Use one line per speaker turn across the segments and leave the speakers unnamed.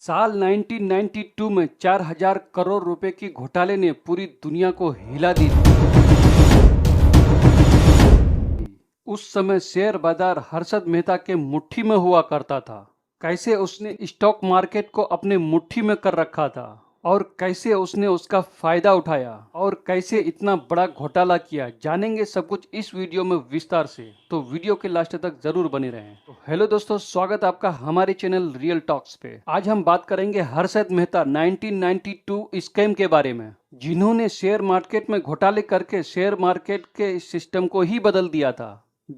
साल 1992 में 4,000 करोड़ रुपए की घोटाले ने पूरी दुनिया को हिला दी थी। उस समय शेयर बाजार हर्षद मेहता के मुट्ठी में हुआ करता था। कैसे उसने स्टॉक मार्केट को अपने मुट्ठी में कर रखा था और कैसे उसने उसका फायदा उठाया और कैसे इतना बड़ा घोटाला किया, जानेंगे सब कुछ इस वीडियो में विस्तार से। तो वीडियो के लास्ट तक जरूर बने रहें। तो हेलो दोस्तों, स्वागत आपका हमारे चैनल रियल टॉक्स पे। आज हम बात करेंगे हर्षद मेहता 1992 स्कैम के बारे में, जिन्होंने शेयर मार्केट में घोटाले करके शेयर मार्केट के सिस्टम को ही बदल दिया था।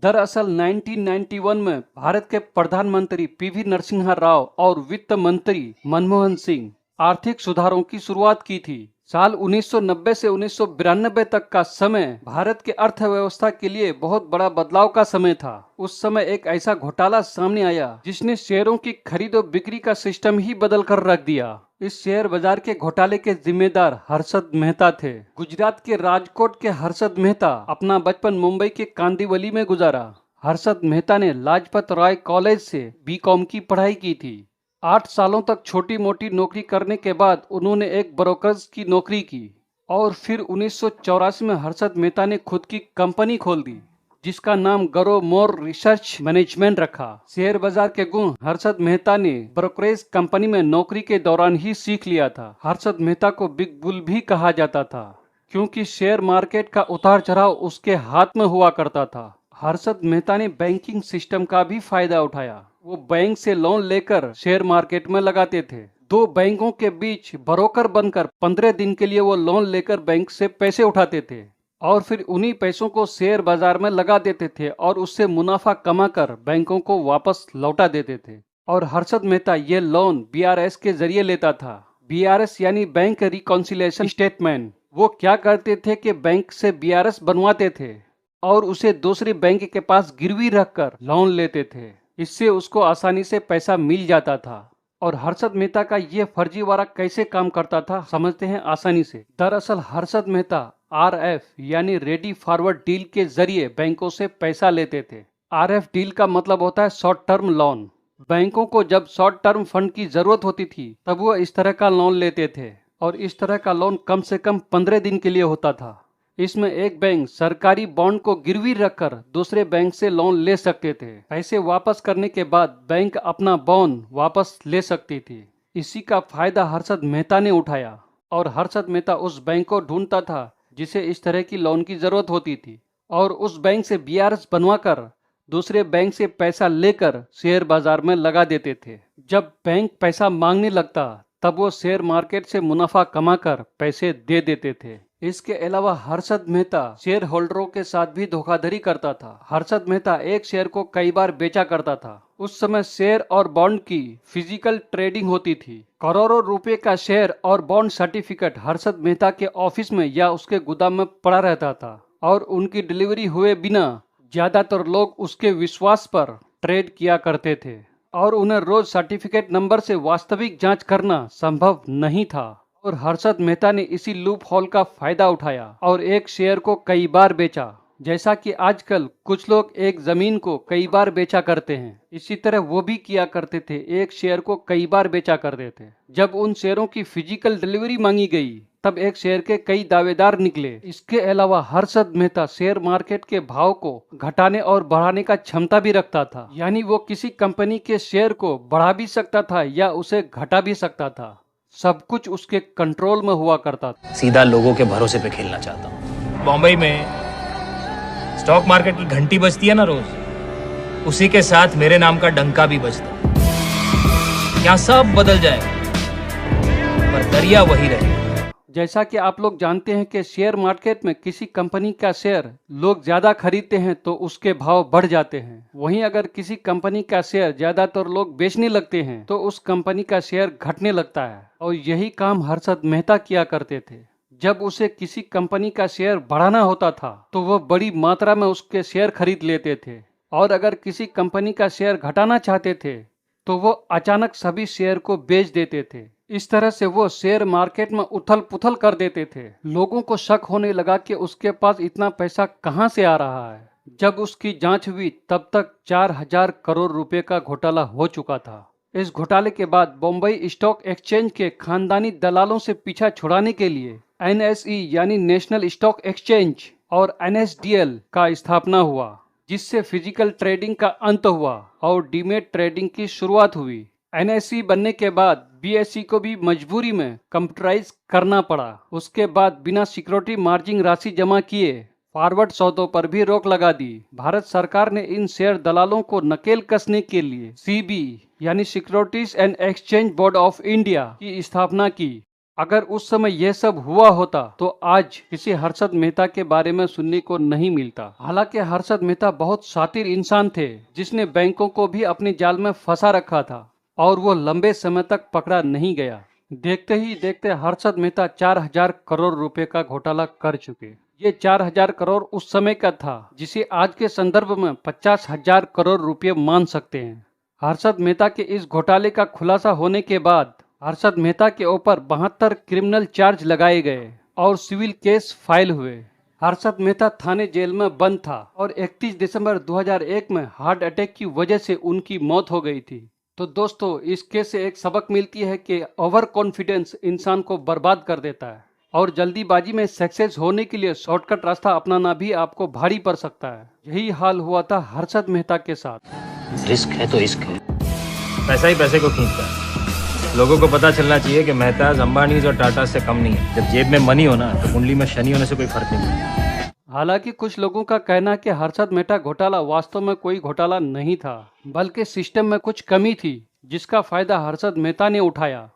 दरअसल 1991 में भारत के प्रधानमंत्री पीवी नरसिम्हा राव और वित्त मंत्री मनमोहन सिंह आर्थिक सुधारों की शुरुआत की थी। साल 1990 से 1992 तक का समय भारत के अर्थव्यवस्था के लिए बहुत बड़ा बदलाव का समय था। उस समय एक ऐसा घोटाला सामने आया जिसने शेयरों की खरीद और बिक्री का सिस्टम ही बदल कर रख दिया। इस शेयर बाजार के घोटाले के जिम्मेदार हर्षद मेहता थे। गुजरात के राजकोट के हर्षद मेहता अपना बचपन मुंबई के कांदिवली में गुजारा। हर्षद मेहता ने लाजपत राय कॉलेज से बीकॉम की पढ़ाई की थी। 8 सालों तक छोटी मोटी नौकरी करने के बाद उन्होंने एक ब्रोकर्स की नौकरी की और फिर 1984 में हर्षद मेहता ने खुद की कंपनी खोल दी, जिसका नाम गरो मोर रिसर्च मैनेजमेंट रखा। शेयर बाजार के गुण हर्षद मेहता ने ब्रोकरेज कंपनी में नौकरी के दौरान ही सीख लिया था। हर्षद मेहता को बिग बुल भी कहा जाता था, क्योंकि शेयर मार्केट का उतार चढ़ाव उसके हाथ में हुआ करता था। हर्षद मेहता ने बैंकिंग सिस्टम का भी फायदा उठाया। वो बैंक से लोन लेकर शेयर मार्केट में लगाते थे। दो बैंकों के बीच ब्रोकर बनकर 15 दिन के लिए वो लोन लेकर बैंक से पैसे उठाते थे और फिर उन्हीं पैसों को शेयर बाजार में लगा देते थे और उससे मुनाफा कमाकर बैंकों को वापस लौटा देते थे। और हर्षद मेहता ये लोन बीआरएस के जरिए लेता था। बीआरएस यानी बैंक रिकॉन्सिलिएशन स्टेटमेंट। वो क्या करते थे कि बैंक से बीआरएस बनवाते थे और उसे दूसरे बैंक के पास गिरवी रखकर लोन लेते थे। इससे उसको आसानी से पैसा मिल जाता था। और हर्षद मेहता का ये फर्जीवाड़ा कैसे काम करता था, समझते हैं आसानी से। दरअसल हर्षद मेहता आरएफ यानी रेडी फॉरवर्ड डील के जरिए बैंकों से पैसा लेते थे। आरएफ डील का मतलब होता है शॉर्ट टर्म लोन। बैंकों को जब शॉर्ट टर्म फंड की जरूरत होती थी तब वो इस तरह का लोन लेते थे और इस तरह का लोन कम से कम 15 दिन के लिए होता था। इसमें एक बैंक सरकारी बॉन्ड को गिरवी रखकर दूसरे बैंक से लोन ले सकते थे। पैसे वापस करने के बाद बैंक अपना बॉन्ड वापस ले सकती थी। इसी का फायदा हर्षद मेहता ने उठाया और हर्षद मेहता उस बैंक को ढूंढता था जिसे इस तरह की लोन की जरूरत होती थी और उस बैंक से बीआरएस बनवाकर दूसरे बैंक से पैसा लेकर शेयर बाजार में लगा देते थे। जब बैंक पैसा मांगने लगता तब वो शेयर मार्केट से मुनाफा कमाकर पैसे दे देते थे। इसके अलावा हर्षद मेहता शेयर होल्डरों के साथ भी धोखाधड़ी करता था। हर्षद मेहता एक शेयर को कई बार बेचा करता था। उस समय शेयर और बॉन्ड की फिजिकल ट्रेडिंग होती थी। करोड़ों रुपए का शेयर और बॉन्ड सर्टिफिकेट हर्षद मेहता के ऑफिस में या उसके गोदाम में पड़ा रहता था और उनकी डिलीवरी हुए बिना ज्यादातर लोग उसके विश्वास पर ट्रेड किया करते थे और उन्हें रोज सर्टिफिकेट नंबर से वास्तविक जांच करना संभव नहीं था। और हर्षद मेहता ने इसी लूप होल का फायदा उठाया और एक शेयर को कई बार बेचा, जैसा कि आजकल कुछ लोग एक जमीन को कई बार बेचा करते हैं। इसी तरह वो भी किया करते थे, एक शेयर को कई बार बेचा करते थे। जब उन शेयरों की फिजिकल डिलीवरी मांगी गई तब एक शेयर के कई दावेदार निकले। इसके अलावा हर्षद मेहता शेयर मार्केट के भाव को घटाने और बढ़ाने का क्षमता भी रखता था, यानी वो किसी कंपनी के शेयर को बढ़ा भी सकता था या उसे घटा भी सकता था। सब कुछ उसके कंट्रोल में हुआ करता था।
सीधा लोगों के भरोसे पे खेलना चाहता हूँ। बॉम्बे में स्टॉक मार्केट की घंटी बजती है ना रोज, उसी के साथ मेरे नाम का डंका भी बजता। यहाँ सब बदल जाएगा पर दरिया वही रहेगा।
जैसा कि आप लोग जानते हैं कि शेयर मार्केट में किसी कंपनी का शेयर लोग ज्यादा खरीदते हैं तो उसके भाव बढ़ जाते हैं। वहीं अगर किसी कंपनी का शेयर ज्यादातर लोग बेचने लगते हैं तो उस कंपनी का शेयर घटने लगता है। और यही काम हर्षद मेहता किया करते थे। जब उसे किसी कंपनी का शेयर बढ़ाना होता था तो वह बड़ी मात्रा में उसके शेयर खरीद लेते थे और अगर किसी कंपनी का शेयर घटाना चाहते थे तो वो अचानक सभी शेयर को बेच देते थे। इस तरह से वो शेयर मार्केट में उथल पुथल कर देते थे। लोगों को शक होने लगा कि उसके पास इतना पैसा कहां से आ रहा है। जब उसकी जांच हुई तब तक 4,000 करोड़ रुपए का घोटाला हो चुका था। इस घोटाले के बाद बॉम्बई स्टॉक एक्सचेंज के खानदानी दलालों से पीछा छुड़ाने के लिए NSE यानी नेशनल स्टॉक एक्सचेंज और NSDL का स्थापना हुआ, जिससे फिजिकल ट्रेडिंग का अंत हुआ और डीमेट ट्रेडिंग की शुरुआत हुई। NSE बनने के बाद BSE को भी मजबूरी में कंप्यूटराइज करना पड़ा। उसके बाद बिना सिक्योरिटी मार्जिन राशि जमा किए फॉरवर्ड सौदों पर भी रोक लगा दी। भारत सरकार ने इन शेयर दलालों को नकेल कसने के लिए SEBI यानी securities and exchange board of India की स्थापना की। अगर उस समय यह सब हुआ होता तो आज किसी हर्षद मेहता के बारे में सुनने को नहीं मिलता। हालांकि हर्षद मेहता बहुत शातिर इंसान थे, जिसने बैंकों को भी अपने जाल में फंसा रखा था और वो लंबे समय तक पकड़ा नहीं गया। देखते ही देखते हर्षद मेहता 4000 करोड़ रुपए का घोटाला कर चुके। ये 4000 करोड़ उस समय का था, जिसे आज के संदर्भ में 50,000 करोड़ रुपए मान सकते हैं। हर्षद मेहता के इस घोटाले का खुलासा होने के बाद हर्षद मेहता के ऊपर 72 क्रिमिनल चार्ज लगाए गए और सिविल केस फाइल हुए। हर्षद मेहता थाने जेल में बंद था और 31 दिसंबर 2001 में हार्ट अटैक की वजह से उनकी मौत हो गई थी। तो दोस्तों, इस केस से एक सबक मिलती है कि ओवर कॉन्फिडेंस इंसान को बर्बाद कर देता है और जल्दीबाजी में सक्सेस होने के लिए शॉर्टकट रास्ता अपनाना भी आपको भारी पड़ सकता है। यही हाल हुआ था हर्षद मेहता के साथ।
रिस्क है तो इश्क है, पैसा ही पैसे को खींचता है। लोगों को पता चलना चाहिए कि मेहताज अंबानीज और टाटा से कम नहीं है। जब जेब में मनी हो ना, तो कुंडली में शनि होने से कोई फर्क नहीं पड़ता।
हालांकि कुछ लोगों का कहना है कि हर्षद मेहता घोटाला वास्तव में कोई घोटाला नहीं था, बल्कि सिस्टम में कुछ कमी थी जिसका फायदा हर्षद मेहता ने उठाया।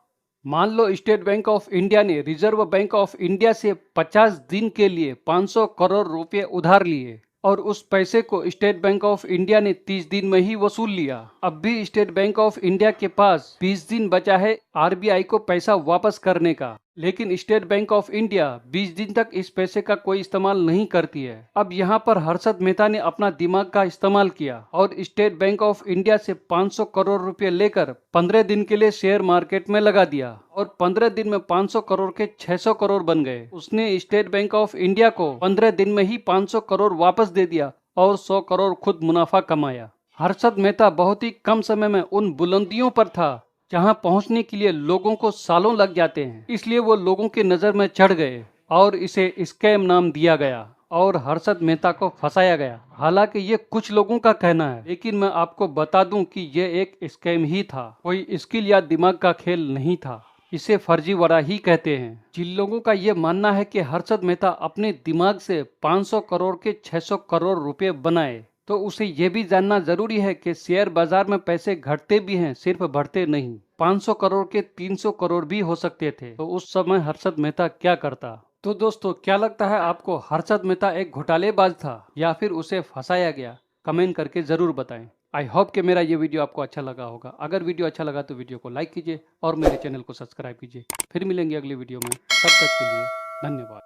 मान लो स्टेट बैंक ऑफ इंडिया ने रिजर्व बैंक ऑफ इंडिया से 50 दिन के लिए 500 करोड़ रुपए उधार लिए और उस पैसे को स्टेट बैंक ऑफ इंडिया ने 30 दिन में ही वसूल लिया। अब भी स्टेट बैंक ऑफ इंडिया के पास 20 दिन बचा है RBI को पैसा वापस करने का, लेकिन स्टेट बैंक ऑफ इंडिया 20 दिन तक इस पैसे का कोई इस्तेमाल नहीं करती है। अब यहाँ पर हर्षद मेहता ने अपना दिमाग का इस्तेमाल किया और स्टेट बैंक ऑफ इंडिया से 500 करोड़ रुपए लेकर 15 दिन के लिए शेयर मार्केट में लगा दिया और 15 दिन में 500 करोड़ के 600 करोड़ बन गए। उसने स्टेट बैंक ऑफ इंडिया को 15 दिन में ही 500 करोड़ वापस दे दिया और 100 करोड़ खुद मुनाफा कमाया। हर्षद मेहता बहुत ही कम समय में उन बुलंदियों पर था जहां पहुंचने के लिए लोगों को सालों लग जाते हैं, इसलिए वो लोगों की नजर में चढ़ गए और इसे स्कैम नाम दिया गया और हर्षद मेहता को फंसाया गया। हालांकि ये कुछ लोगों का कहना है, लेकिन मैं आपको बता दूं कि ये एक स्कैम ही था, कोई स्किल या दिमाग का खेल नहीं था। इसे फर्जीवाड़ा ही कहते हैं। जिन लोगों का ये मानना है कि हर्षद मेहता अपने दिमाग से 500 करोड़ के 600 करोड़ रुपए बनाए, तो उसे ये भी जानना जरूरी है कि शेयर बाजार में पैसे घटते भी हैं, सिर्फ बढ़ते नहीं। 500 करोड़ के 300 करोड़ भी हो सकते थे, तो उस समय हर्षद मेहता क्या करता। तो दोस्तों, क्या लगता है आपको, हर्षद मेहता एक घोटालेबाज था या फिर उसे फंसाया गया? कमेंट करके जरूर बताएं। आई होप कि मेरा ये वीडियो आपको अच्छा लगा होगा। अगर वीडियो अच्छा लगा तो वीडियो को लाइक कीजिए और मेरे चैनल को सब्सक्राइब कीजिए। फिर मिलेंगे अगले वीडियो में, तब तक के लिए धन्यवाद।